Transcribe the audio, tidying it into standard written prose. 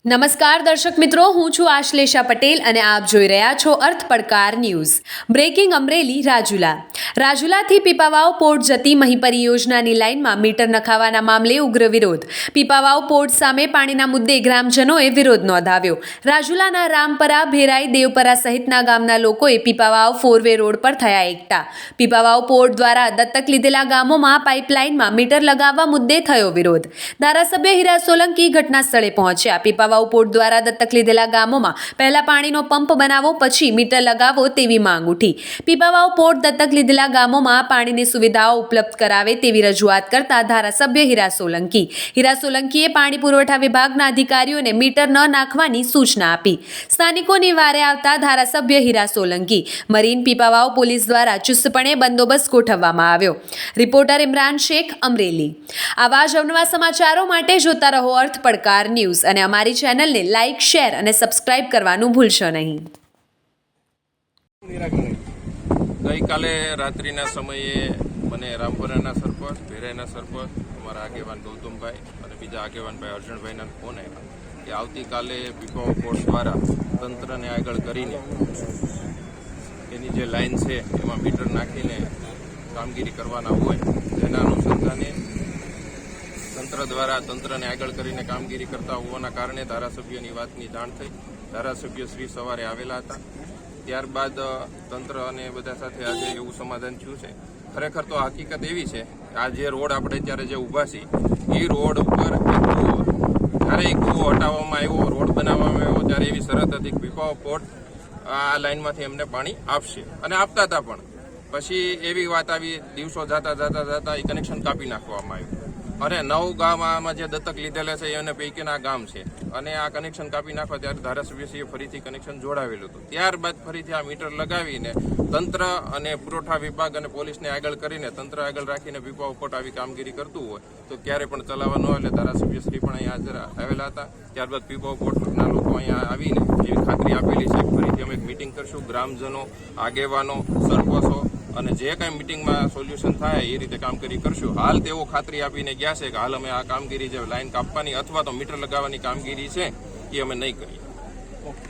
નમસ્કાર દર્શક મિત્રો, હું છું આશ્લેષા પટેલ અને આપ જોઈ રહ્યા છો અર્થ પડકાર ન્યૂઝ. બ્રેકિંગ અમરેલી રાજુલાથી પીપાવાવ પોર્ટ જતી મહી પરિયોજનાની લાઇનમાં મીટર નખાવાના મામલે ઉગ્ર વિરોધ. પીપાવાવ પોર્ટ સામે પાણીના મુદ્દે ગ્રામજનોએ વિરોધ નોંધાવ્યો. રાજુલાના રામપરા, ભેરાઈ, દેવપરા સહિતના ગામના લોકોએ પીપાવાવ 4-વે રોડ પર થયા એકઠા. પીપાવાવ પોર્ટ દ્વારા દત્તક લીધેલા ગામોમાં પાઇપલાઇનમાં મીટર લગાવવા મુદ્દે થયો વિરોધ. ધારાસભ્ય હીરા સોલંકી ઘટના સ્થળે પહોંચ્યા. પીપાવાવ પોર્ટ દ્વારા દત્તક લીધેલા ગામોમાં પહેલા પાણીનો પંપ બનાવો, પછી મીટર લગાવો તેવી માંગ ઉઠી. પીપાવાવ પોર્ટ દત્તક લીધેલા ગામોમાં પાણીની સુવિધાઓ ઉપલબ્ધ કરાવે તેવી રજૂઆત કરતા ધારાસભ્ય હીરા સોલંકીએ પાણી પુરવઠા વિભાગના અધિકારીઓને મીટર ન નાખવાની સૂચના આપી. સ્થાનિકોની વારે આવતા ધારાસભ્ય હીરા સોલંકી મરીન પીપાવાવ પોલીસ દ્વારા ચુસ્તપણે બંદોબસ્ત ગોઠવવામાં આવ્યો. રિપોર્ટર ઇમરાન શેખ, અમરેલી. આવા જ અવનવા સમાચારો માટે જોતા રહો અર્થ પડકાર ન્યૂઝ અને અમારી ચેનલને લાઇક, શેર અને સબસ્ક્રાઇબ કરવાનું ભૂલશો નહીં. ગઈકાલે રાત્રિના સમયે મને રામપરાના સરપંચ, ભેરાઈના સરપંચ, અમારા આગેવાન ગૌતમભાઈ અને બીજા આગેવાનભાઈ અર્જણભાઈના ફોન આવ્યા કે આવતીકાલે પીપાવાવ પોર્ટ દ્વારા તંત્રને આગળ કરીને એની જે લાઇન છે એમાં મીટર નાખીને કામગીરી કરવાના હોય, જેના અનુસંધાને તંત્ર દ્વારા તંત્રને આગળ કરીને કામગીરી કરતા હોવાના કારણે ધારાસભ્યની વાતની જાણ થઈ. ધારાસભ્ય શ્રી સવારે આવેલા હતા. ત્યારબાદ તંત્ર અને બધા સાથે આજે એવું સમાધાન થયું છે. ખરેખર તો હકીકત એવી છે કે આ જે રોડ આપણે અત્યારે જે ઊભા છીએ એ રોડ ઉપર જ્યારે એક કૂવો હટાવવામાં આવ્યો, રોડ બનાવવામાં આવ્યો, ત્યારે એવી શરત હતી કે પીપાવાવ પોર્ટ આ લાઇનમાંથી એમને પાણી આપશે અને આપતા હતા. પણ પછી એવી વાત આવી, દિવસો જતા એ કનેક્શન કાપી નાખવામાં આવ્યું અને 9 ગામમાં જે દત્તક લીધેલા છે એને પૈકીના ગામ છે અને આ કનેક્શન કાપી નાખવા ત્યારે ધારાસભ્યશ્રીએ ફરીથી કનેક્શન જોડાવેલું હતું. ત્યારબાદ ફરીથી આ મીટર લગાવીને તંત્ર અને પુરવઠા વિભાગ અને પોલીસને આગળ કરીને તંત્ર આગળ રાખીને પીપાવાવ પોર્ટ આવી કામગીરી કરતું હોય તો ક્યારે પણ ચલાવવા ન હોય. એટલે ધારાસભ્યશ્રી પણ અહીંયા હાજર આવેલા હતા. ત્યારબાદ પીપાવાવ પોર્ટના લોકો અહીંયા આવીને એવી ખાતરી આપેલી છે ફરીથી અમે એક મિટિંગ કરશું, ગ્રામજનો, આગેવાનો, સરપંચો અને જે કાંઈ મિટિંગમાં સોલ્યુશન થાય એ રીતે કામગીરી કરશું. હાલ તેઓ ખાતરી આપીને ગયા છે કે હાલ અમે આ કામગીરી જે લાઈન કાપવાની અથવા તો મીટર લગાવવાની કામગીરી છે એ અમે નહીં કરીએ.